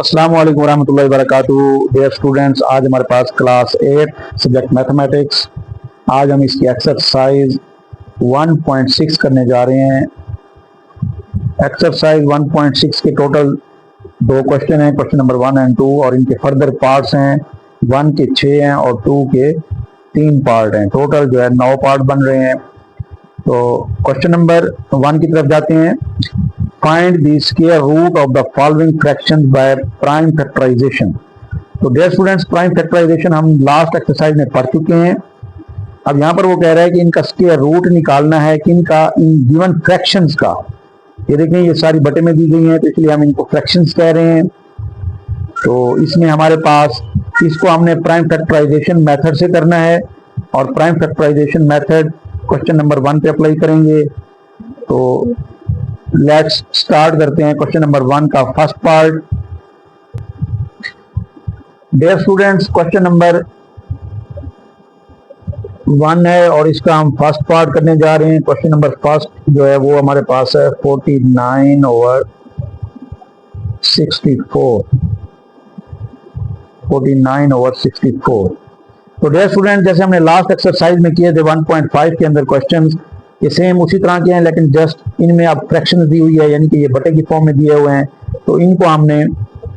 अस्सलाम वालेकुम रहमतुल्लाहि व बरकातुहू। डियर स्टूडेंट्स, आज हमारे पास क्लास 8 सब्जेक्ट मैथमेटिक्स। आज हम इसकी एक्सरसाइज 1.6 करने जा रहे हैं। एक्सरसाइज 1.6 के टोटल दो क्वेश्चन हैं, क्वेश्चन नंबर 1 एंड 2, और इनके फर्दर पार्ट्स हैं। 1 के 6 हैं और 2 के 3 पार्ट हैं। टोटल जो है 9 पार्ट बन रहे हैं। तो क्वेश्चन नंबर 1 की तरफ जाते हैं। Find the square root of the following fractions by prime factorisation. तो डियर स्टूडेंट्स, प्राइम फैक्टराइजेशन हम लास्ट एक्सरसाइज में पढ़ चुके हैं। अब यहाँ पर वो कह रहा है कि इनका स्क्वायर रूट निकालना है, कि इनका इन गिवन फ्रैक्शंस का। ये देखें, ये सारी बटे में दी गई हैं, तो इसलिए हम इनको फ्रैक्शंस कह रहे हैं। तो इसमें हमारे पास इसको हमने प्राइम फैक्टराइजेशन मेथड से करना है, और prime factorisation method question number 1 पे अप्लाई करेंगे। तो लेट्स स्टार्ट करते हैं क्वेश्चन नंबर 1 का first part. Dear students, question number 1 है और इसका हम फर्स्ट पार्ट करने जा रहे हैं। क्वेश्चन नंबर फर्स्ट जो है वो हमारे पास है 49/64। 49/64। तो डियर स्टूडेंट, जैसे हमने लास्ट एक्सरसाइज में किए थे 1.5 के अंदर क्वेश्चंस, ये सेम उसी तरह के हैं, लेकिन जस्ट इनमें अब फ्रैक्शंस दी हुई है, यानी कि ये बटे की फॉर्म में दिए हुए हैं। तो इनको हमने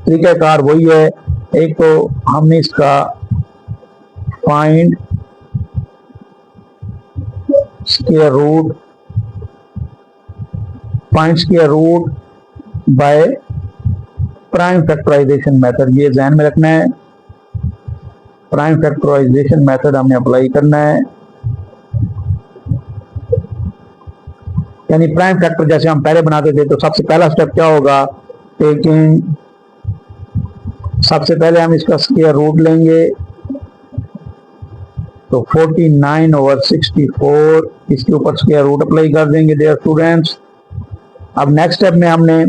तरीकाकार वही है। एक तो हमने इसका find square root by prime factorisation method, ये ध्यान में रखना है। प्राइम फैक्टराइजेशन मेथड हमने अप्लाई करना है, यानी प्राइम फैक्टर जैसे हम पहले बनाते थे। तो सबसे पहला स्टेप क्या होगा, टेकिंग, सबसे पहले हम इसका स्क्वायर रूट लेंगे। तो 49/64 इसके ऊपर स्क्वायर रूट अप्लाई कर देंगे डियर स्टूडेंट्स। अब नेक्स्ट स्टेप में हमने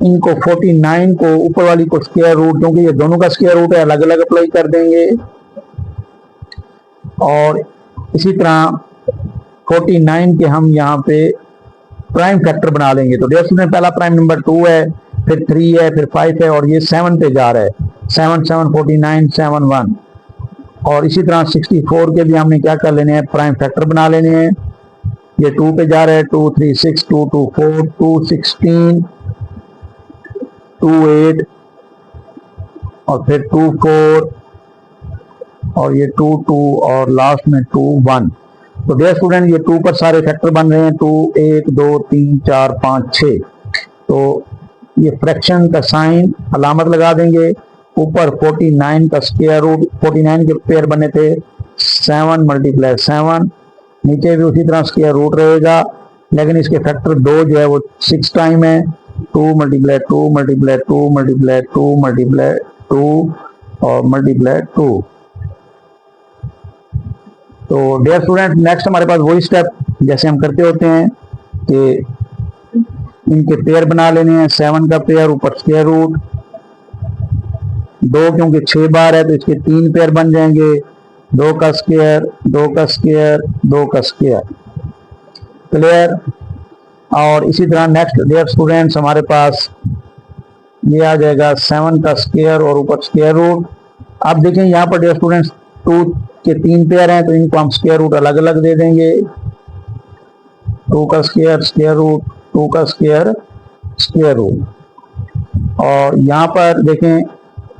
इनको 49 को ऊपर वाली को स्क्वायर रूट, क्योंकि ये दोनों का स्क्वायर रूट है, अलग अलग अप्लाई कर देंगे। और इसी तरह 49 के हम यहाँ पे प्राइम फैक्टर बना लेंगे। तो डियर स्टूडेंट, पहला प्राइम नंबर 2 है, फिर 3 है, फिर 5 है, और ये 7 पे जा रहा है। 7 7 49 7 1। और इसी तरह 64 के भी हमने क्या कर लेने हैं, प्राइम फैक्टर बना लेने हैं। ये 2 पे जा रहा है, 2 3 6 2 2 4 2 16 2 8 और फिर 2 4 और ये 2 2 और लास्ट में 2 1। तो डियर स्टूडेंट, ये 2 पर सारे फैक्टर बन रहे हैं, 2 1 2 3 4 5 6। तो ये फ्रैक्शन का साइन अलामत लगा देंगे। ऊपर 49 का स्क्वायर रूट, 49 के पेयर बने थे 7 × 7, नीचे भी उसी तरह स्क्वायर रूट रहेगा, लेकिन इसके फैक्टर 2 जो है वो 6 टाइम है। 2 × 2 × 2 × 2 × 2 और मल्टीप्लाई 2। तो डियर स्टूडेंट, नेक्स्ट हमारे पास वही स्टेप जैसे हम करते होते हैं कि इनके पेयर बना लेने हैं। 7 का पेयर ऊपर स्क्वायर रूट, 2 क्योंकि 6 बार है तो इसके 3 पेयर बन जाएंगे। 2 का स्क्वायर 2 का स्क्वायर 2 का स्क्वायर। क्लियर। और इसी तरह नेक्स्ट डियर स्टूडेंट्स हमारे पास ये आ जाएगा 7 का स्क्वायर और ऊपर स्क्वायर रूट। अब देखें यहाँ पर डियर स्टूडेंट्स 2 के 3 पेयर हैं, तो इनको हम स्क्वायर रूट अलग अलग दे देंगे। 2 का स्क्वायर स्क्वायर रूट, 2 का स्क्वायर स्क्वायर रूट। और यहाँ पर देखें,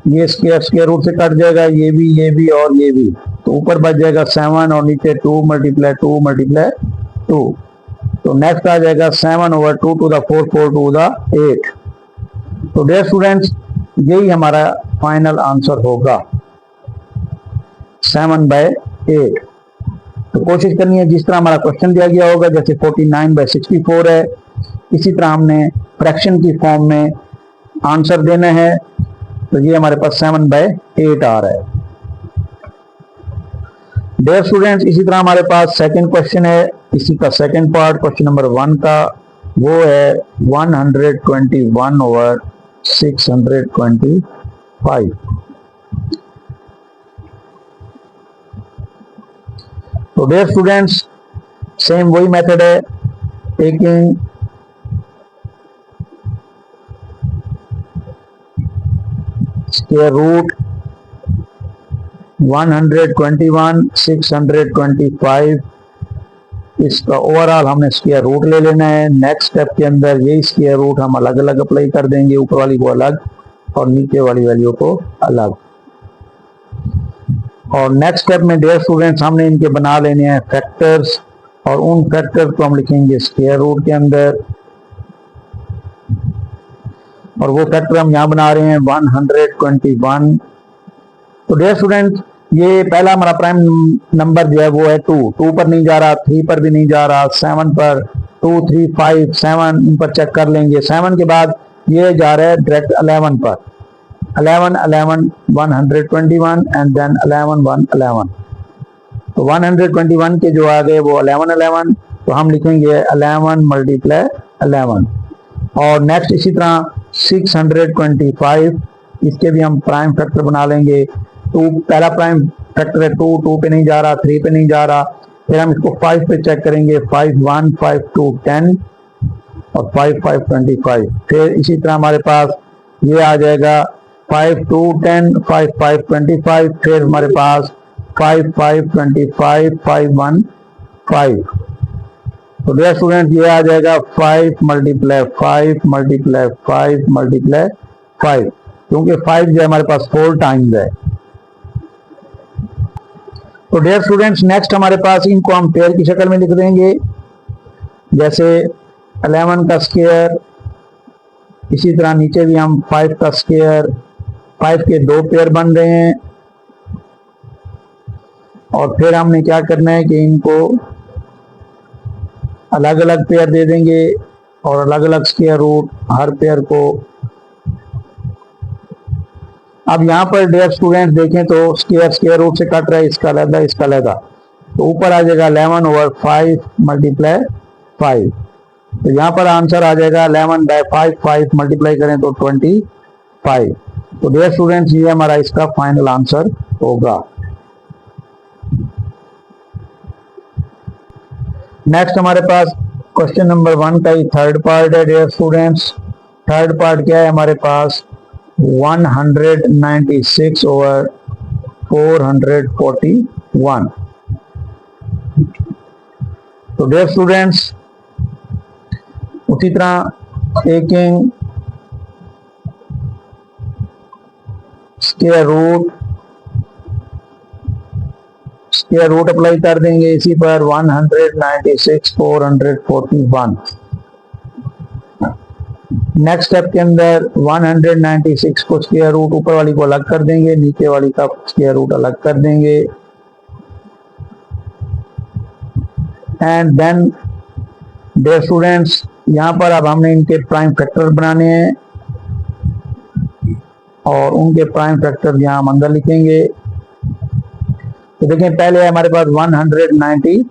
ये स्क्वायर स्क्वायर रूट से कट जाएगा, ये भी और ये भी। तो ऊपर बच जाएगा 7 और नीचे 2 × 2 × 2। तो नेक्स्ट आ जाएगा 7/2 to the 4 4 to the 8। तो डियर स्टूडेंट्स, यही हमारा फाइनल आंसर होगा 7/8। तो कोशिश करनी है जिस तरह हमारा क्वेश्चन दिया गया होगा, जैसे 49/64 है, इसी तरह हमने फ्रैक्शन की फॉर्म में आंसर देना है। तो ये हमारे पास 7/8 आ रहा है। डियर स्टूडेंट्स, इसी तरह हमारे पास सेकंड क्वेश्चन है, इसी का सेकंड पार्ट क्वेश्चन नंबर 1 का, वो है 121/625। तो डियर स्टूडेंट्स, सेम वही मेथड है, टेकिंग स्क्वायर रूट 121 625, इसका ओवरऑल हमने स्क्वायर रूट ले लेना है। नेक्स्ट स्टेप के अंदर यही स्क्वायर रूट हम अलग अलग अप्लाई कर देंगे, ऊपर वाली को अलग और नीचे वाली वैल्यू को अलग। और नेक्स्ट स्टेप में डियर स्टूडेंट्स हमने इनके बना लेने हैं फैक्टर्स, और उन फैक्टर को हम लिखेंगे स्क्वायर रूट के अंदर। और वो फैक्टर हम यहाँ बना रहे हैं 121। तो डियर स्टूडेंट ये पहला हमारा प्राइम नंबर जो है वो है 2 पर नहीं जा रहा, 3 पर भी नहीं जा रहा, 7 पर 2 3 5 7 इन पर चेक कर लेंगे। 7 के बाद ये जा रहा है डायरेक्ट 11 पर, 11 11 121 एंड देन 11 1 11। तो 121 के जो आ गए वो 11 11, तो हम लिखेंगे 11 मल्टीप्लाई 11। और नेक्स्ट इसी तरह 625, इसके भी हम प्राइम फैक्टर बना लेंगे। 2 पहला प्राइम फैक्टर है 2 पे नहीं जा रहा, 3 पे नहीं जा रहा, फिर हम इसको 5 पे चेक करेंगे, 5 1 5 2 10 और 5 5 25। फिर इसी तरह हमारे पास ये आ जाएगा 5 2 10 5 5 25, फिर हमारे पास 5 5 25 5 1 5। तो डियर स्टूडेंट ये आ जाएगा 5 मल्टीप्लाई 5 मल्टीप्लाई 5 मल्टीप्लाई 5, क्योंकि 5 जो हमारे पास 4 टाइम्स है। तो डियर स्टूडेंट्स नेक्स्ट हमारे पास इनको हम पेयर की शक्ल में लिख देंगे, जैसे 11 का स्क्वायर, इसी तरह नीचे भी हम 5 का स्क्वायर, 5 के 2 पेयर बन रहे हैं। और फिर हमने क्या करना है कि इनको अलग अलग पेयर दे देंगे और अलग अलग स्क्वायर रूट हर पेयर को। अब यहाँ पर डियर स्टूडेंट देखें तो स्क्वायर रूट से कट रहा है, इसका अलग इसका अलग, तो ऊपर आ जाएगा 11 ओवर 5 मल्टीप्लाई 5। तो यहाँ पर आंसर आ जाएगा 11 बाय 5, 5 मल्टीप्लाई करें तो 25। तो डियर स्टूडेंट्स ये हमारा इसका फाइनल आंसर होगा। नेक्स्ट हमारे पास क्वेश्चन नंबर 1 का ही थर्ड पार्ट है डियर स्टूडेंट्स। थर्ड पार्ट क्या है हमारे पास, 196 ओवर 441। तो डियर स्टूडेंट्स उसी तरह टेकिंग स्क्वायर रूट अप्लाई कर देंगे इसी पर 196 441। नेक्स्ट स्टेप के अंदर 196 को स्क्वायर रूट ऊपर वाली को अलग कर देंगे, नीचे वाली का स्क्वायर रूट अलग कर देंगे। एंड देन डियर स्टूडेंट्स यहाँ पर अब हमने इनके प्राइम फैक्टर बनाने हैं और उनके प्राइम फैक्टर यहाँ हम अंदर लिखेंगे। तो देखें पहले हमारे पास 196,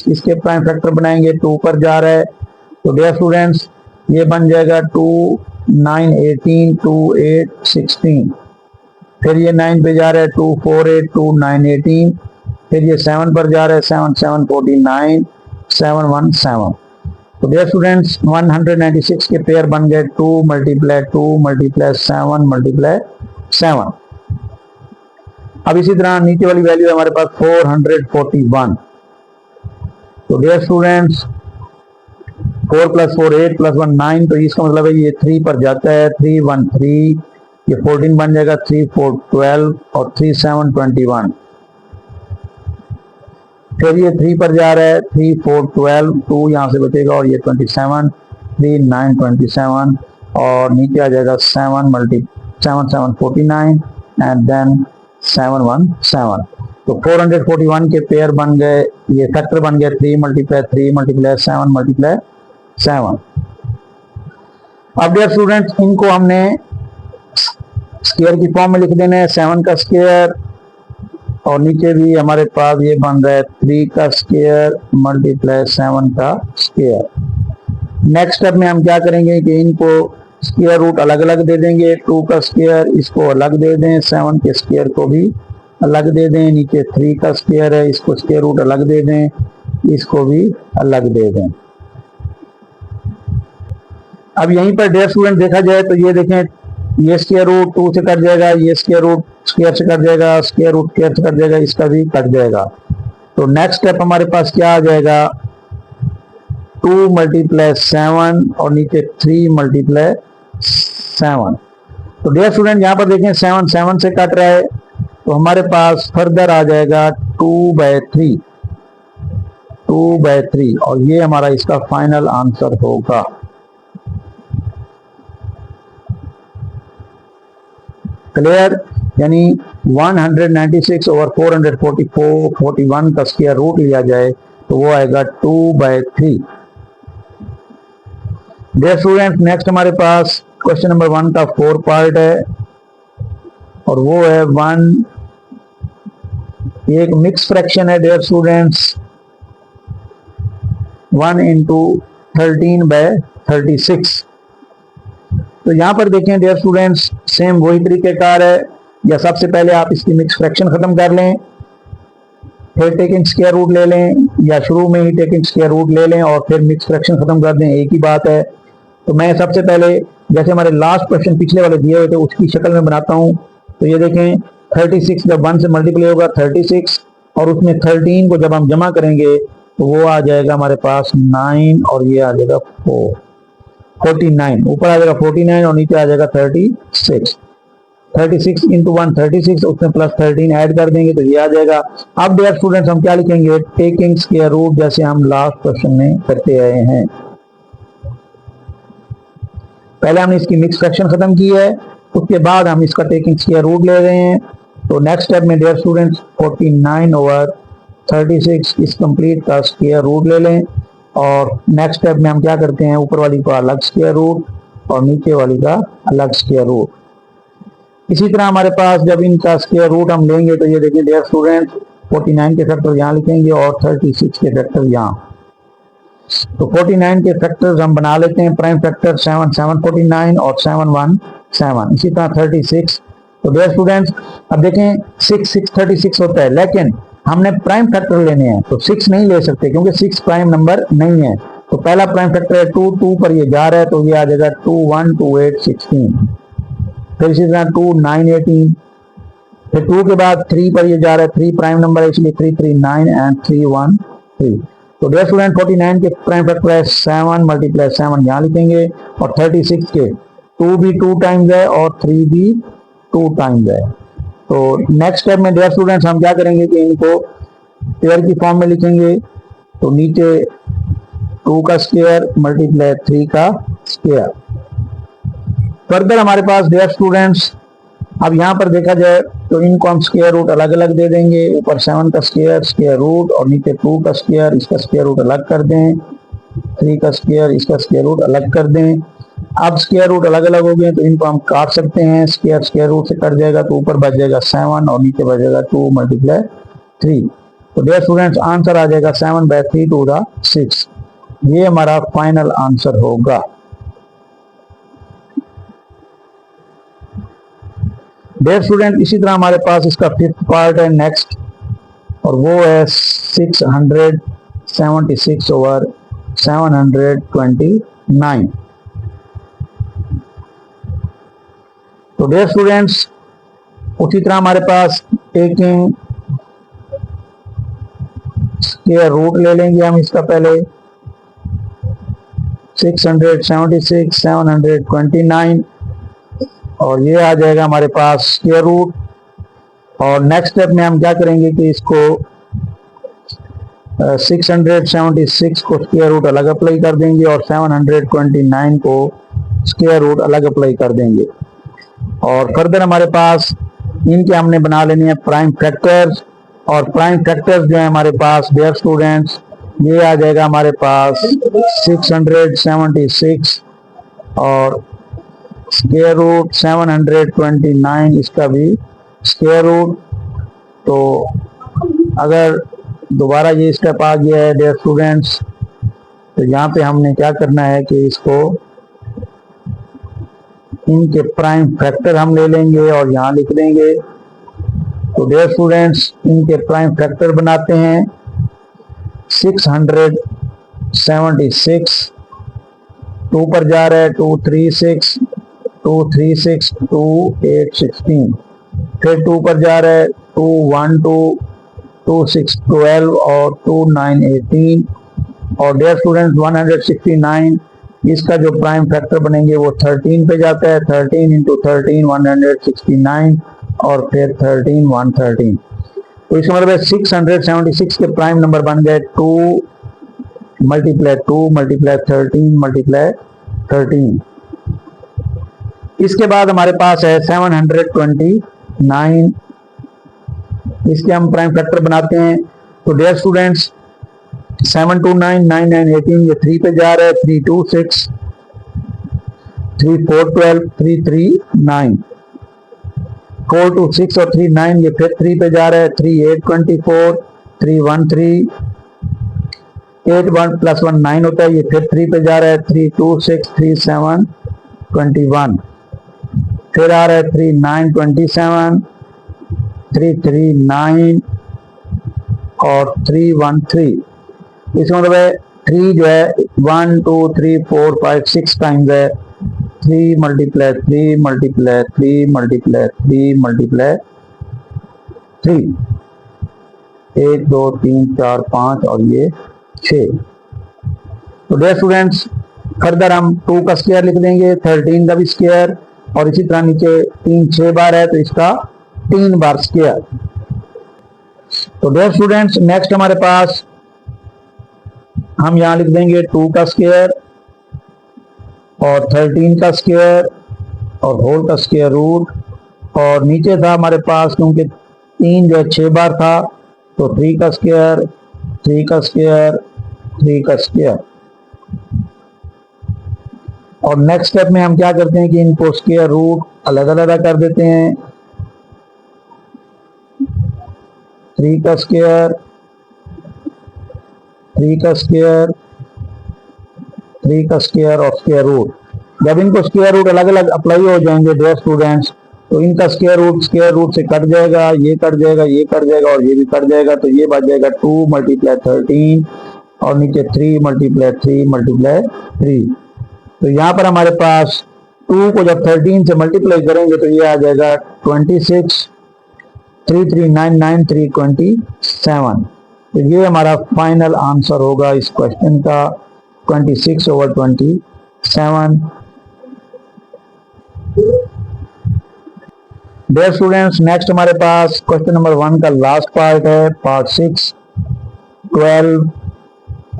इसके प्राइम फैक्टर बनाएंगे, 2 पर जा रहा है। तो डियर स्टूडेंट्स ये बन जाएगा 2 9 18 2 8 16, फिर ये 9 पे जा रहा है 2 4 8 2 9 18, फिर ये 7 पर जा रहा है 7 7 49 7 1 7। तो डियर स्टूडेंट्स 196 के पेयर बन गए 2 मल्टीप्लाई 2 मल्टीप्लाई 7 मल्टीप्लाई 7। अब इसी तरह नीचे वाली वैल्यू है हमारे पास 441। तो डियर स्टूडेंट्स 4 + 4 8 + 1 9, तो इसका मतलब है ये 3 पर जाता है, 3 1 3, ये 14 बन जाएगा, 3 4 12 और 3 7 21। फिर ये 3 पर जा रहा है, 3 4 12, 2 यहाँ से बचेगा और ये 27, 3 9 27 और नीचे आ जाएगा 7 7 49 एंड देन 7 1 7। तो 441 के पेयर बन गए, ये फैक्टर बन गया 3 मल्टीप्लाई 3 मल्टीप्लाई 7 मल्टीप्लाई 7। अब डियर स्टूडेंट्स इनको हमने स्क्वायर की फॉर्म में लिख देना है, 7 का स्क्वायर और नीचे भी हमारे पास ये बन रहा है 3 का स्क्वायर मल्टीप्लाई 7 का स्क्वायर। नेक्स्ट स्टेप में हम क्या करेंगे कि इनको स्क्वायर रूट अलग अलग दे देंगे, 2 का स्क्वायर इसको अलग दे दें, 7 के स्क्वायर को भी अलग दे दें, नीचे 3 का स्क्वायर है इसको स्क्वायर रूट अलग दे दें, इसको भी अलग दे दें। अब यहीं पर डियर स्टूडेंट देखा जाए तो ये देखें ये स्क्वायर रूट 2 से कट जाएगा, ये स्क्वायर रूट स्क्वायर से कट जाएगा, स्क्वायर रूट स्क्वायर से कट जाएगा, इसका भी कट जाएगा। तो नेक्स्ट स्टेप हमारे पास क्या आ जाएगा, 2 मल्टीप्लाई 7 और नीचे 3 मल्टीप्लाई 7। तो डियर स्टूडेंट यहाँ पर देखें 7 7 से कट रहा है, तो हमारे पास फर्दर आ जाएगा 2/3 और ये हमारा इसका फाइनल आंसर होगा। क्लियर, यानी 196 ओवर 441 का स्क्वायर रूट लिया जाए तो वो आएगा 2/3। डियर स्टूडेंट नेक्स्ट हमारे पास क्वेश्चन नंबर 1 का 4 पार्ट है और वो है 1, एक मिक्स फ्रैक्शन है डियर स्टूडेंट्स, 1 इंटू 13/36। तो यहां पर देखें डियर स्टूडेंट्स सेम वही तरीकेकार है, या सबसे पहले आप इसकी मिक्स फ्रैक्शन खत्म कर लें, फिर टेकिंग स्क्वायर रूट ले लें, या शुरू में ही टेकिंग स्क्वायर रूट ले लें और फिर मिक्स फ्रैक्शन खत्म कर दें, एक ही बात है। तो मैं सबसे पहले जैसे हमारे लास्ट क्वेश्चन पिछले वाले दिए हुए थे उसकी शक्ल में बनाता हूं। तो ये देखें 36 जब 1 से मल्टीप्लाई होगा 36 और उसमें 13 को जब हम जमा करेंगे तो वो आ जाएगा हमारे पास 9 और ये आ जाएगा 49, ऊपर आ जाएगा 49 और नीचे आ जाएगा 36। 36 इंटू 1 36, उसमें प्लस 13 ऐड कर देंगे तो ये आ जाएगा। अब डियर स्टूडेंट्स हम क्या लिखेंगे, टेकिंग स्क्वायर रूट, जैसे हम लास्ट क्वेश्चन में करते आए हैं। पहले हमने इसकी मिक्स फ्रैक्शन खत्म की है, उसके बाद हम इसका टेकिंग स्क्वायर रूट ले रहे हैं। तो नेक्स्ट स्टेप में डियर स्टूडेंट्स 49 ओवर 36 इस कंप्लीट का स्क्वायर रूट ले लें और नेक्स्ट स्टेप में हम क्या करते हैं, ऊपर वाली का अलग स्क्वायर रूट और नीचे वाली का अलग स्क्वायर रूट। इसी तरह हमारे पास जब इनका स्क्वायर रूट हम लेंगे तो ये देखिए डियर स्टूडेंट 49 के फैक्टर यहाँ लिखेंगे और 36 के फैक्टर यहाँ। तो 49 के फैक्टर्स हम बना लेते हैं, प्राइम फैक्टर 7 7 49 और 7 1 7, इसी तरह 36। तो डियर स्टूडेंट्स अब देखें 6 6 36 होता है, लेकिन हमने प्राइम फैक्टर लेने हैं तो 6 नहीं ले सकते क्योंकि 6 प्राइम नंबर नहीं है। तो पहला प्राइम फैक्टर है 2 2 पर ये जा रहा है तो ये आ जाएगा 2 1 2 8 16, फिर इसी तरह 2 9 18, फिर 2 के बाद 3 पर ये जा रहा है, 3 प्राइम नंबर है इसलिए 3 3 9 एंड 3 1 3। तो डियर स्टूडेंट 49 के प्राइम फैक्टर है 7 मल्टीप्लाई 7 यहाँ लिखेंगे और 36 के 2 भी 2 टाइम्स है और 3 भी 2 टाइम्स है। तो नेक्स्ट स्टेप में डियर स्टूडेंट्स हम क्या करेंगे कि इनको पेयर की फॉर्म में लिखेंगे। तो नीचे 2 का स्क्वायर मल्टीप्लाई 3 का स्क्वायर। फर्दर हमारे पास डियर स्टूडेंट्स अब यहाँ पर देखा जाए तो इनको हम स्क्वायर रूट अलग अलग दे देंगे, ऊपर 7 का स्क्वायर स्क्वायर रूट और नीचे 2 का स्क्वायर इसका स्क्वायर रूट अलग कर दें, 3 का स्क्वायर इसका स्क्वायर रूट अलग कर दें। अब स्क्वायर रूट अलग अलग हो गए तो इनको हम काट सकते हैं, स्क्वायर स्क्वायर रूट से कट जाएगा तो ऊपर बच जाएगा 7 और नीचे बच जाएगा 2 मल्टीप्लाई 3। तो डियर स्टूडेंट्स आंसर आ जाएगा 7/3 टू द 6, ये हमारा फाइनल आंसर होगा। डियर स्टूडेंट इसी तरह हमारे पास इसका 5th पार्ट है नेक्स्ट और वो है 676 ओवर 729। तो डियर स्टूडेंट्स उसी तरह हमारे पास टेकिंग स्क्वायर रूट ले लेंगे हम इसका पहले 676 729 और ये आ जाएगा हमारे पास स्क्वायर रूट। और नेक्स्ट स्टेप में हम क्या करेंगे कि इसको 676 को स्क्वायर रूट अलग अप्लाई कर देंगे और 729 को स्क्वायर रूट अलग अप्लाई कर देंगे। और फर्दर हमारे पास इनके हमने बना लेने हैं प्राइम फैक्टर्स और प्राइम फैक्टर्स जो है हमारे पास डियर स्टूडेंट्स ये आ जाएगा हमारे पास 676 और स्क्वायर रूट 729 इसका भी स्क्वायर रूट। तो अगर दोबारा ये स्टेप आ गया है डियर स्टूडेंट्स तो यहाँ पे हमने क्या करना है कि इसको इनके प्राइम फैक्टर हम ले लेंगे और यहाँ लिख देंगे। तो डियर स्टूडेंट्स इनके प्राइम फैक्टर बनाते हैं 676 2 पर जा रहा है 2 3 6 2 3 6 2 8 16, फिर 2 पर जा रहा है 2 1 2 2 6 12 और 2 9 18। और डियर स्टूडेंट्स 169 इसका जो प्राइम फैक्टर बनेंगे वो 13 पे जाता है। 13 इंटू 13 169 और फिर 13 113, तो इसका मतलब 676 के प्राइम नंबर बन गए 2 मल्टीप्लाई 2 मल्टीप्लाई 13 मल्टीप्लाई 13। इसके बाद हमारे पास है 729, इसके हम प्राइम फैक्टर बनाते हैं। तो डियर स्टूडेंट्स 729 9 9 18 ये 3 पे जा रहा है, 3 2 6 3 4 12 3 3 9, 4 2 6 और 3 9 ये फिर 3 पे जा रहा है, 3 8 24 3 1 3 8 1 प्लस 1 9 होता है, ये फिर 3 पे जा रहा है, 3 2 6 3 7 21, फिर आ रहा है 3 9 27 3 3 9 और 3 1 3। इसका मतलब है 3 जो है 1 2 3 4 5 6 टाइम्स है, 3 मल्टीप्लाई 3 मल्टीप्लाई 3 मल्टीप्लाई 3 मल्टीप्लाई 3, 1 2 3 4 5 और ये 6। तो डियर स्टूडेंट्स फर्दर हम 2 का स्क्वायर लिख देंगे, 13 का भी स्क्वायर, और इसी तरह नीचे 3 6 बार है तो इसका 3 बार स्क्वायर। तो डियर स्टूडेंट्स नेक्स्ट हमारे पास हम यहां लिख देंगे 2 का स्क्वायर और 13 का स्क्वायर और होल का स्क्वायर रूट, और नीचे था हमारे पास क्योंकि 3 जो है 6 बार था तो 3 का स्क्वायर 3 का स्क्वायर 3 का स्क्वायर। और नेक्स्ट स्टेप में हम क्या करते हैं कि इनको स्क्वायर रूट अलग अलग कर देते हैं, 3 का स्क्वायर 3 का स्क्वायर 3 का स्क्वायर और स्क्वायर रूट। जब इनको स्क्वायर रूट अलग अलग अप्लाई हो जाएंगे डियर स्टूडेंट्स तो इनका स्क्वायर रूट से कट जाएगा, ये कट जाएगा, ये कट जाएगा और ये भी कट जाएगा, तो ये बच जाएगा 2 मल्टीप्लाई 13 और नीचे 3 मल्टीप्लाई 3 मल्टीप्लाई 3। तो यहाँ पर हमारे पास 2 को जब 13 से मल्टीप्लाई करेंगे तो ये आ जाएगा 26 3399 327। तो ये हमारा फाइनल आंसर होगा इस क्वेश्चन का 26/27। डियर स्टूडेंट्स नेक्स्ट हमारे पास क्वेश्चन नंबर 1 का लास्ट पार्ट है, पार्ट 6, 12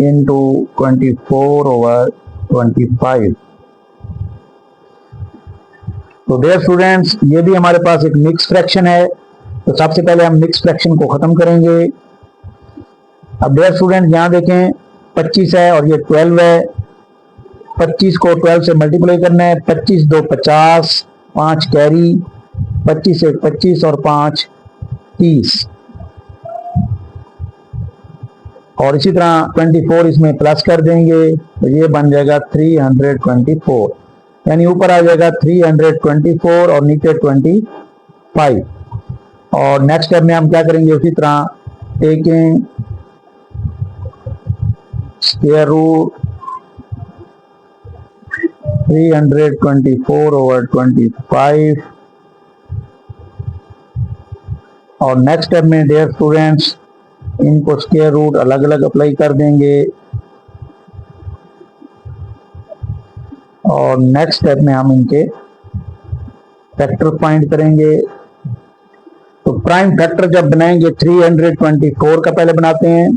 इंटू 24/25। तो डियर स्टूडेंट्स ये भी हमारे पास एक मिक्स फ्रैक्शन है, तो सबसे पहले हम मिक्स फ्रैक्शन को खत्म करेंगे। अब डियर स्टूडेंट यहां देखें 25 है और ये 12 है, 25 को 12 से मल्टीप्लाई करना है, 25 2 50, 5 कैरी, 25 1 25 और 5 30, और इसी तरह 24 इसमें प्लस कर देंगे तो ये बन जाएगा 324, यानी ऊपर आ जाएगा 324 और नीचे 25। और नेक्स्ट स्टेप में हम क्या करेंगे, उसी तरह टेकिंग स्क्वायर रूट 324/25, और नेक्स्ट स्टेप में डियर स्टूडेंट्स इनको स्क्वायर रूट अलग अलग अप्लाई कर देंगे, और नेक्स्ट स्टेप में हम इनके फैक्टर फाइंड करेंगे। तो प्राइम फैक्टर जब बनाएंगे 324 का पहले बनाते हैं।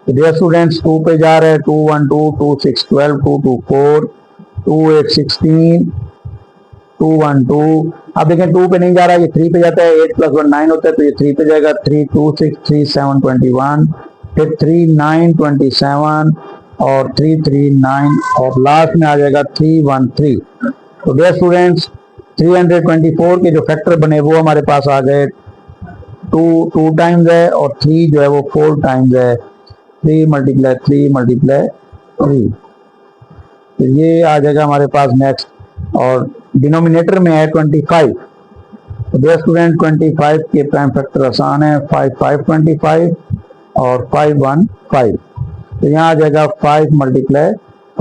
तो डियर स्टूडेंट्स 2 पे जा रहे हैं, 2 1 2 2 6 12 2 2 4 2 8 16 2 1 2। अब देखें 2 पे नहीं जा रहा है, ये 3 पे जाता है, 8 + 1 9 होता है तो ये 3 पे जाएगा, 3 2 6 3 7 21, फिर 3 9 27 और 3 3 9 और लास्ट में आ जाएगा 3 1 3। तो डियर स्टूडेंट्स 324 के जो फैक्टर बने वो हमारे पास आ गए, 2 टाइम्स है और 3 जो है वो 4 टाइम्स है, 3 मल्टीप्लाई 3 मल्टीप्लाई 3। तो ये आ जाएगा हमारे पास नेक्स्ट, और डिनोमिनेटर में है 25। तो डियर स्टूडेंट 25 के प्राइम फैक्टर आसान है, 5 5 25 और 5 1 5। तो यहाँ आ जाएगा 5 मल्टीप्लाई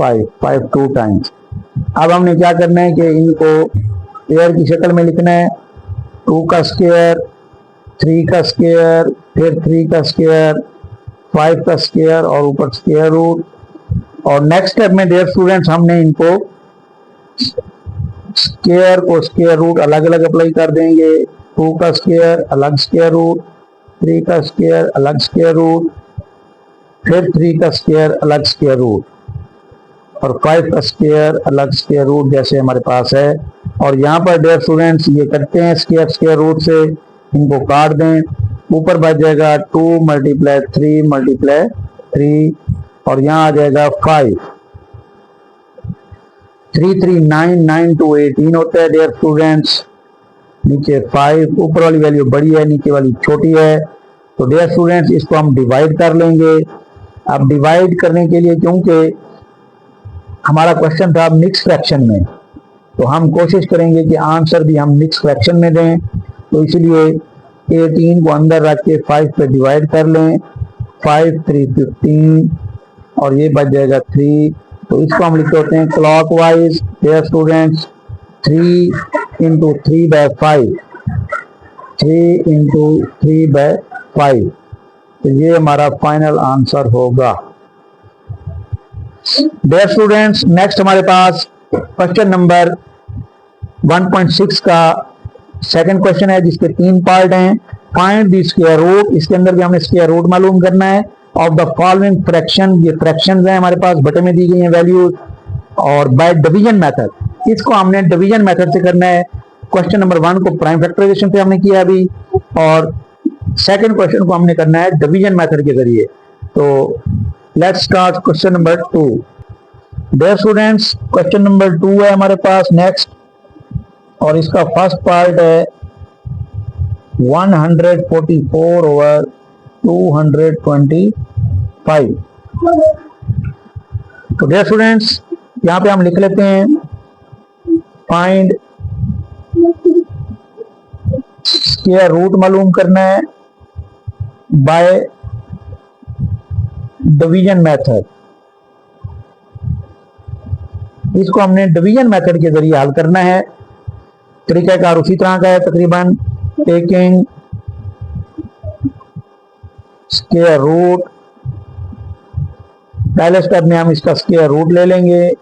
5 5 2 टाइम्स। अब हमने क्या करना है कि इनको पेयर की शक्ल में लिखना है। 2 का स्क्वायर, 3 का स्क्वायर, फिर 3 का स्क्वायर, 5 का स्क्वायर और ऊपर स्क्वायर रूट। और नेक्स्ट स्टेप में डियर स्टूडेंट्स हमने इनको स्क्वायर को स्क्वायर रूट अलग अलग अप्लाई कर देंगे। 2 का स्क्वायर अलग स्क्वायर रूट, 3 का स्क्वायर अलग स्क्वायर रूट, फिर 3 का स्क्वायर अलग स्क्वायर रूट और 5 का स्क्वायर अलग स्क्वायर रूट जैसे हमारे पास है। और यहाँ पर डियर स्टूडेंट्स ये करते हैं स्क्वायर स्क्वायर रूट से, इनको काट दें। ऊपर बच जाएगा 2 मल्टीप्लाई 3 मल्टीप्लाई 3 और यहाँ आ जाएगा 5। 3 3 9 9 2 18 होता है डियर स्टूडेंट्स। नीचे 5, ऊपर वाली वैल्यू बड़ी है, नीचे वाली छोटी है। तो डियर स्टूडेंट्स इसको हम डिवाइड कर लेंगे। अब डिवाइड करने के लिए, क्योंकि हमारा क्वेश्चन था मिक्स फ्रैक्शन में, तो हम कोशिश करेंगे कि आंसर भी हम मिक्स फ्रैक्शन में दें। तो इसलिए 18 को अंदर रख के 5 पे डिवाइड कर लें। 5 3 15 और ये बच जाएगा 3। तो इसको हम लिखते होते हैं clockwise dear students. 3 into 3 by 5, 3 into 3 by 5। तो ये हमारा फाइनल आंसर होगा। डियर स्टूडेंट्स नेक्स्ट हमारे पास क्वेश्चन नंबर 1.6 का सेकंड क्वेश्चन है जिसके 3 पार्ट हैं। फाइंड द स्क्वायर रूट, इसके अंदर भी हमने स्क्वायर रूट मालूम करना है ऑफ द फॉलोइंग फ्रैक्शन। ये फ्रैक्शंस हैं हमारे पास, बटे में दी गई हैं वैल्यूज। और बाय डिवीजन मेथड, इसको हमने डिवीजन मेथड से करना है। क्वेश्चन नंबर 1 को प्राइम फैक्टराइजेशन से हमने किया अभी, और सेकंड क्वेश्चन को हमने करना है डिवीजन मेथड के जरिए। तो let's start question number 2। Dear students question number 2 है हमारे पास नेक्स्ट, और इसका फर्स्ट पार्ट है 144 ओवर 225। तो डियर स्टूडेंट्स यहां पे हम लिख लेते हैं फाइंड स्क्वायर रूट मालूम करना है बाय डिवीजन मेथड। इसको हमने डिवीजन मेथड के जरिए हल करना है। तरीकाकार उसी तरह का है तकरीबन, टेकिंग स्क्वायर रूट। पहले स्टेप में हम इसका स्क्वायर रूट ले लेंगे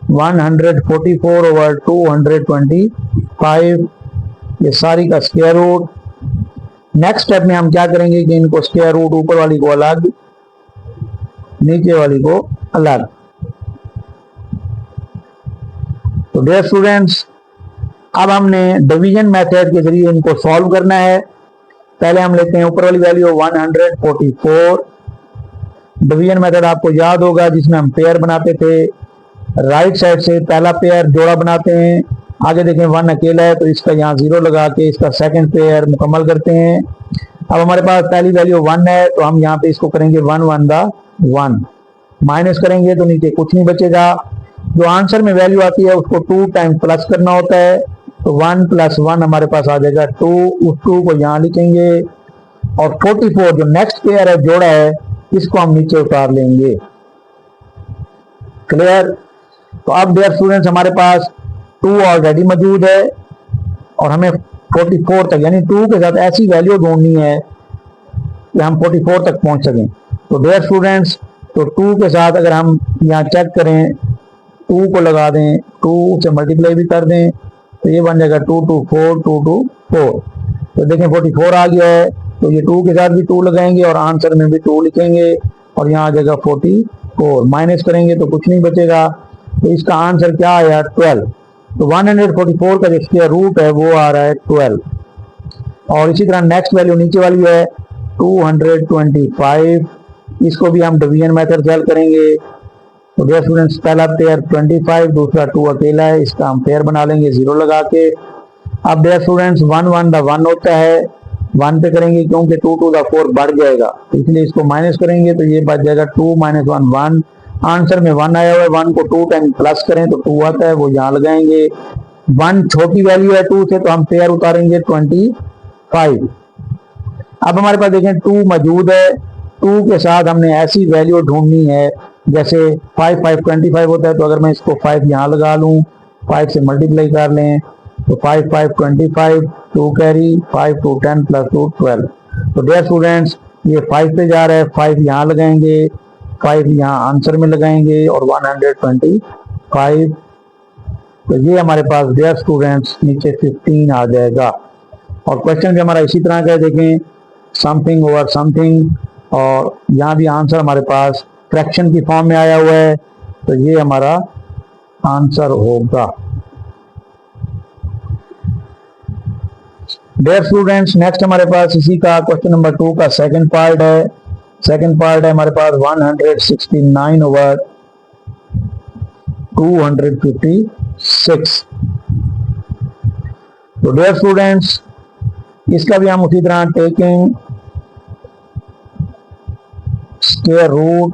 144 ओवर 225, ये सारी का स्क्वायर रूट। नेक्स्ट स्टेप में हम क्या करेंगे कि इनको स्क्वायर रूट ऊपर वाली को अलग, नीचे वाली को अलग। तो डियर स्टूडेंट्स अब हमने डिवीजन मेथड के जरिए इनको सॉल्व करना है। पहले हम लेते हैं ऊपर वाली वैल्यू 144। डिवीजन मेथड आपको याद होगा जिसमें हम पेयर बनाते थे, राइट साइड से पहला पेयर जोड़ा बनाते हैं। आगे देखें 1 अकेला है तो इसका यहाँ 0 लगा के इसका सेकंड पेयर मुकम्मल करते हैं। अब हमारे पास पहली वैल्यू 1 है तो हम यहाँ पे इसको करेंगे 1 1 दा 1, माइनस करेंगे तो नीचे कुछ नहीं बचेगा। जो आंसर में वैल्यू आती है उसको 2 टाइम प्लस करना होता है, तो 1 + 1 हमारे पास आ जाएगा 2। उस 2 को यहाँ लिखेंगे और 44 जो नेक्स्ट पेयर है जोड़ा है इसको हम नीचे उतार लेंगे। क्लियर? तो अब डियर स्टूडेंट्स हमारे पास 2 ऑलरेडी मौजूद है और हमें 44 तक यानी 2 के साथ ऐसी वैल्यू ढूंढनी है कि हम 44 तक पहुंच सकें। तो डियर स्टूडेंट्स तो 2 के साथ अगर हम यहाँ चेक करें, 2 को लगा दें, 2 से मल्टीप्लाई भी कर दें तो ये बन जाएगा 2 2 4 2 2 4। तो देखें 44 आ गया है, तो ये 2 के साथ भी 2 लगाएंगे और आंसर में भी 2 लिखेंगे और यहाँ आ जाएगा 44। माइनस करेंगे तो कुछ नहीं बचेगा, तो इसका आंसर क्या आया 12। तो 144 का जो स्क्वायर रूट है वो आ रहा है 12। और इसी तरह नेक्स्ट वैल्यू नीचे वाली है 225, इसको भी हम डिवीजन मेथड से हल करेंगे। तो डियर स्टूडेंट्स पहला पेयर 25, दूसरा 2 अकेला है, इसका हम पेयर बना लेंगे 0 लगा के। अब डियर स्टूडेंट्स 1 1 दा 1 होता है, 1 पे करेंगे क्योंकि 2 2 दा 4 बढ़ जाएगा, तो इसलिए इसको माइनस करेंगे तो ये बच जाएगा 2 - 1 1। आंसर में 1 आया हुआ है, 1 को 2 टाइम प्लस करें तो 2 आता है, वो यहाँ लगाएंगे। 1 छोटी वैल्यू है 2 से तो हम पेयर उतारेंगे 25। अब हमारे पास देखें 2 मौजूद है, 2 के साथ हमने ऐसी वैल्यू ढूंढनी है जैसे 5 5 25 होता है, तो अगर मैं इसको 5 यहाँ लगा लूँ, 5 से मल्टीप्लाई कर लें तो 5 5 25, 2 कैरी, 5 2 10 प्लस 2 12। तो डियर स्टूडेंट्स ये 5 पे जा रहा है, 5 यहाँ लगाएंगे, 5 यहाँ आंसर में लगाएंगे और 125। तो ये हमारे पास डियर स्टूडेंट्स नीचे 15 आ जाएगा। और क्वेश्चन भी हमारा इसी तरह का है, देखें समथिंग ओवर समथिंग, और यहाँ भी आंसर हमारे पास फ्रैक्शन की फॉर्म में आया हुआ है, तो ये हमारा आंसर होगा। डियर स्टूडेंट्स नेक्स्ट हमारे पास इसी का क्वेश्चन नंबर 2 का सेकंड पार्ट है। सेकंड पार्ट है हमारे पास 169 ओवर 256। तो डियर स्टूडेंट्स इसका भी हम उसी तरह टेकिंग स्क्वायर रूट,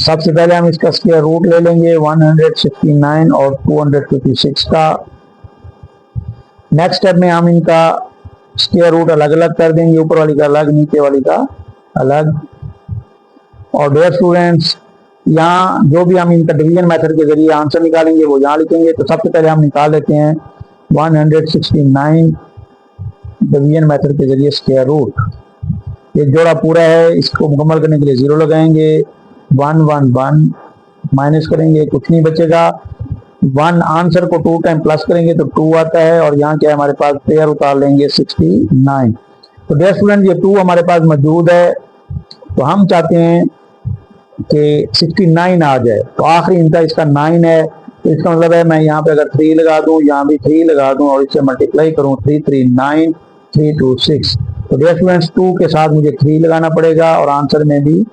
सबसे पहले हम इसका स्क्वायर रूट ले लेंगे 169 और 256 का। नेक्स्ट स्टेप में हम इनका स्क्वायर रूट अलग अलग कर देंगे, ऊपर वाली का अलग, नीचे वाली का अलग। और डियर स्टूडेंट्स यहाँ जो भी हम इनका डिवीजन मेथड के जरिए आंसर निकालेंगे वो यहाँ लिखेंगे। तो सबसे पहले हम निकाल लेते हैं 169 डिवीजन मेथड के जरिए स्क्वायर रूट। एक जोड़ा पूरा है, इसको मुकम्मल करने के लिए 0 लगाएंगे, 1 1 1 माइनस करेंगे, कुछ नहीं बचेगा। 1 आंसर को 2 टाइम प्लस करेंगे तो 2 आता है, और यहाँ क्या है हमारे पास पेयर उतार लेंगे 69। तो डियर स्टूडेंट ये 2 हमारे पास मौजूद है, तो हम चाहते हैं कि 69 आ जाए। तो आखिरी इंता इसका 9 है, तो इसका मतलब है मैं यहाँ पे अगर 3 लगा दूं, यहाँ भी 3 लगा दूं और इससे मल्टीप्लाई करूं 3 3 9 3 2 6। तो डियर स्टूडेंट्स 2 के साथ मुझे 3 लगाना पड़ेगा और आंसर में भी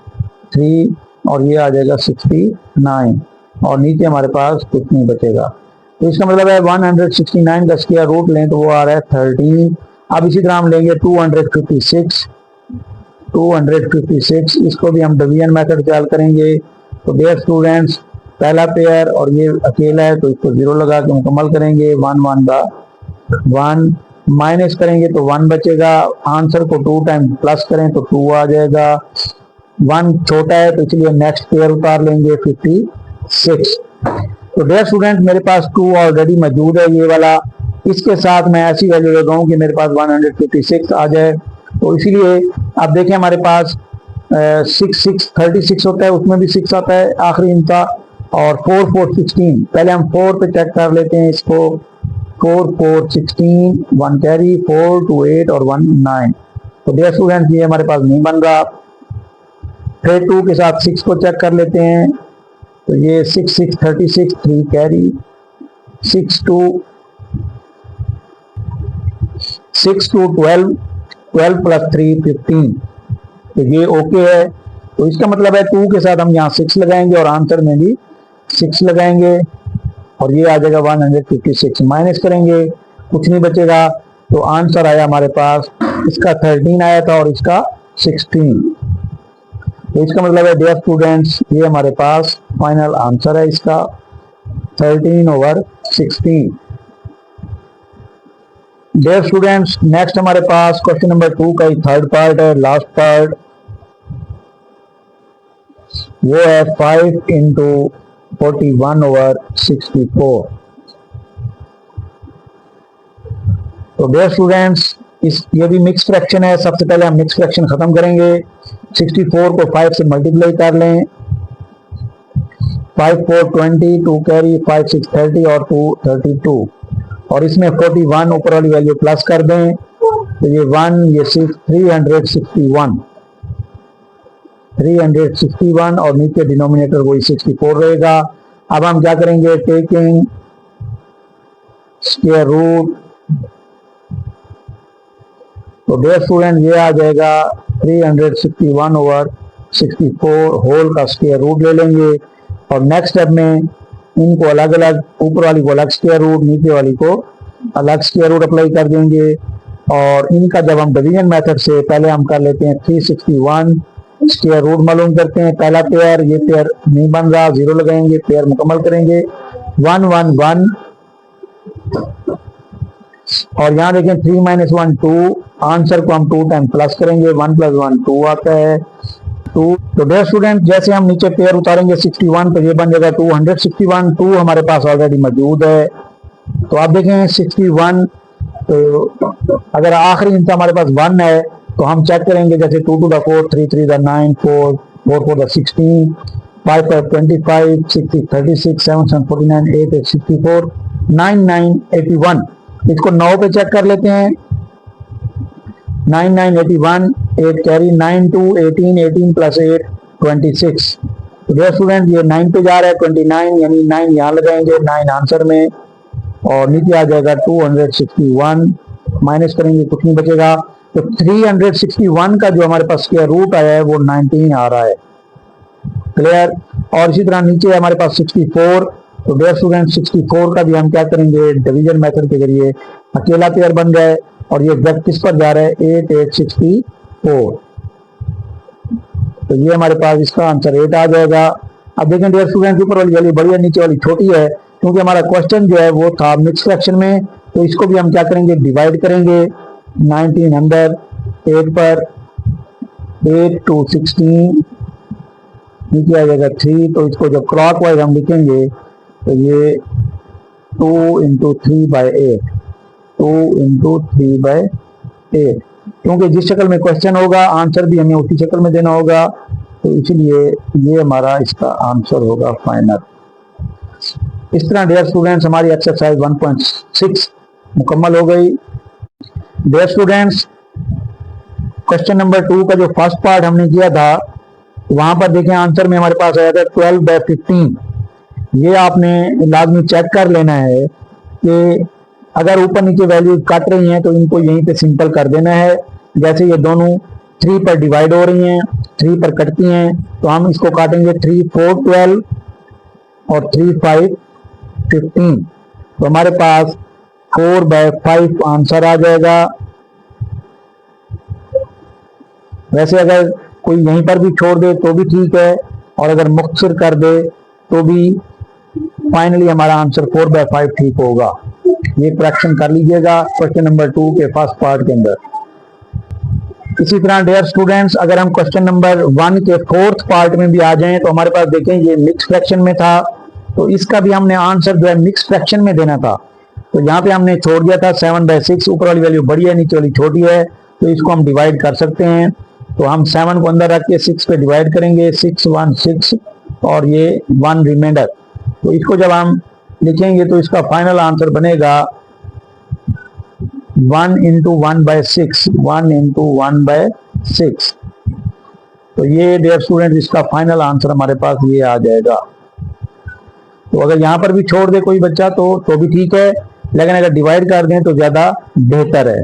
3, और ये आ जाएगा 69, और नीचे हमारे पास कुछ नहीं बचेगा। तो इसका मतलब है 169 का स्क्वायर रूट लें तो वो आ रहा है 13। अब इसी तरह हम लेंगे 256, इसको भी हम डिवीजन मेथड से हल करेंगे। तो डियर स्टूडेंट्स पहला पेयर और ये अकेला है, तो इसको 0 लगा के मुकम्मल करेंगे। 1 1 का 1 माइनस करेंगे तो 1 बचेगा, आंसर को 2 टाइम प्लस करें तो 2 आ जाएगा। 1 छोटा है तो इसलिए नेक्स्ट पेयर उतार लेंगे 56। तो डियर स्टूडेंट मेरे पास 2 ऑलरेडी मौजूद है ये वाला, इसके साथ मैं ऐसी वैल्यू लगाऊं कि मेरे पास 156 आ जाए। तो इसीलिए आप देखें हमारे पास 36 होता है, उसमें भी 6 आता है आखिरी इंता, और 4 4 16। पहले हम 4 पे चेक कर लेते हैं इसको, 4 4 16, 1 कैरी, 4 2 8 और 1 9। तो डियर स्टूडेंट ये हमारे पास नहीं बन रहा। फिर 2 के साथ 6 को चेक कर लेते हैं, तो ये 6 6 36, 3 कैरी, 6 2 12 12 प्लस 3 15। तो ये ओके है। तो इसका मतलब है 2 के साथ हम यहाँ 6 लगाएंगे और आंसर में भी 6 लगाएंगे, और ये आ जाएगा 156। माइनस करेंगे कुछ नहीं बचेगा, तो आंसर आया हमारे पास, इसका 13 आया था और इसका 16। तो इसका मतलब है डियर स्टूडेंट्स ये हमारे पास फाइनल आंसर है इसका 13/16। डियर स्टूडेंट्स नेक्स्ट हमारे पास क्वेश्चन नंबर 2 का ही थर्ड पार्ट है, लास्ट पार्ट, वो है 5 into 41/64। तो डियर स्टूडेंट्स ये भी मिक्स फ्रैक्शन है। सबसे पहले हम मिक्स फ्रैक्शन खत्म करेंगे। 64 को 5 से मल्टीप्लाई कर लें, 5 4 20, 2 कैरी, 5 6 30 और 2 32, और इसमें 41 ऊपर वाली वैल्यू प्लस कर दें, तो ये 1 ये 6 361 और नीचे डिनोमिनेटर वही 64 रहेगा। अब हम क्या करेंगे, टेकिंग स्क्वायर रूट, तो डियर स्टूडेंट ये आ जाएगा 361/64 होल का स्क्वायर रूट ले लेंगे, और नेक्स्ट स्टेप में इनको अलग अलग, ऊपर वाली को अलग स्क्वायर रूट, नीचे वाली को अलग स्क्वायर रूट अप्लाई कर देंगे। और इनका जब हम डिवीजन मेथड से पहले हम कर लेते हैं 361 स्क्वायर रूट मालूम करते हैं। पहला पेयर, ये पेयर नहीं बन रहा, 0 लगाएंगे, पेयर मुकम्मल करेंगे 1 1 1, और यहाँ देखें 3 - 1 2, आंसर को हम 2 टाइम प्लस करेंगे, 1 + 1 2 आता है, 2 2। तो डियर स्टूडेंट जैसे हम नीचे पेयर उतारेंगे 61 तो ये बन जाएगा 261, 2 हमारे पास ऑलरेडी मौजूद है। तो आप देखें 61, तो अगर आखिरी हिस्सा हमारे पास 1 है तो हम चेक करेंगे, जैसे 2 to the 4, 3 3 the 9, 4 4 4 the 16, 5 5 25, 6 6 36, 7 7 49, 8 8 64, 9 9 81। इसको 9 पे चेक कर लेते हैं। 9 9 81, 8 कैरी, 9 2 18, 18 प्लस 8 26। तो डियर स्टूडेंट ये 9 पे जा रहा है, 29 यानी 9 यहाँ लगाएंगे 9 आंसर में, और नीचे आ जाएगा 261, माइनस करेंगे कुछ नहीं बचेगा। तो 361 का जो हमारे पास स्क्वायर रूट आया है वो 19 आ रहा है। क्लियर। और इसी तरह नीचे हमारे पास 64। तो डियर स्टूडेंट 64 का भी हम क्या करेंगे, डिवीजन मेथड के जरिए अकेला पेयर बन रहा है, और ये एग्जैक्ट किस पर जा रहा है, 8 8 64। तो ये हमारे पास इसका आंसर 8 आ जाएगा। अब देखें डियर स्टूडेंट ऊपर वाली वैल्यू बड़ी है, नीचे वाली छोटी है, क्योंकि हमारा क्वेश्चन जो है वो था मिक्स फ्रैक्शन में। तो इसको भी हम क्या करेंगे, डिवाइड करेंगे 19 अंदर 8 पर, 8 to 16 नीचे आ जाएगा 3। तो इसको जब क्लॉकवाइज हम लिखेंगे तो ये 2 into 3/8, 2 into 3/8, क्योंकि जिस शक्ल में क्वेश्चन होगा आंसर भी हमें उसी शक्ल में देना होगा, तो इसलिए ये हमारा इसका आंसर होगा फाइनल। इस तरह डियर स्टूडेंट्स हमारी एक्सरसाइज 1.6 मुकम्मल हो गई। डियर स्टूडेंट्स क्वेश्चन नंबर 2 का जो फर्स्ट पार्ट हमने किया था, वहां पर देखें आंसर में हमारे पास आया था 12/15। ये आपने लाजमी चेक कर लेना है कि अगर ऊपर नीचे वैल्यू कट रही हैं तो इनको यहीं पे सिंपल कर देना है। जैसे ये दोनों 3 पर डिवाइड हो रही हैं, 3 पर कटती हैं, तो हम इसको काटेंगे 3 4 12 और 3 5 15। तो हमारे पास 4/5 आंसर आ जाएगा। वैसे अगर कोई यहीं पर भी छोड़ दे तो भी ठीक है, और अगर मुख्तसर कर दे तो भी फाइनली हमारा आंसर 4/5 ठीक होगा। ये करेक्शन कर लीजिएगा क्वेश्चन नंबर 2 के फर्स्ट पार्ट के अंदर। इसी तरह डियर स्टूडेंट्स अगर हम क्वेश्चन नंबर 1 के फोर्थ पार्ट में भी आ जाएं, तो हमारे पास देखें ये मिक्स फ्रैक्शन में था, तो इसका भी हमने आंसर जो है मिक्स फ्रैक्शन में देना था। तो यहाँ पे हमने छोड़ दिया था 7/6, ऊपर वाली वैल्यू बड़ी है नीचे वाली छोटी है, तो इसको हम डिवाइड कर सकते हैं। तो हम 7 को अंदर रख के 6 पे डिवाइड करेंगे, 6 1 6 और ये 1 रिमाइंडर। तो इसको जब हम लिखेंगे तो इसका फाइनल आंसर बनेगा 1 into 1/6, 1 into 1/6। तो ये डियर स्टूडेंट इसका फाइनल आंसर हमारे पास ये आ जाएगा। तो अगर यहाँ पर भी छोड़ दे कोई बच्चा तो भी ठीक है, लेकिन अगर डिवाइड कर दें तो ज्यादा बेहतर है।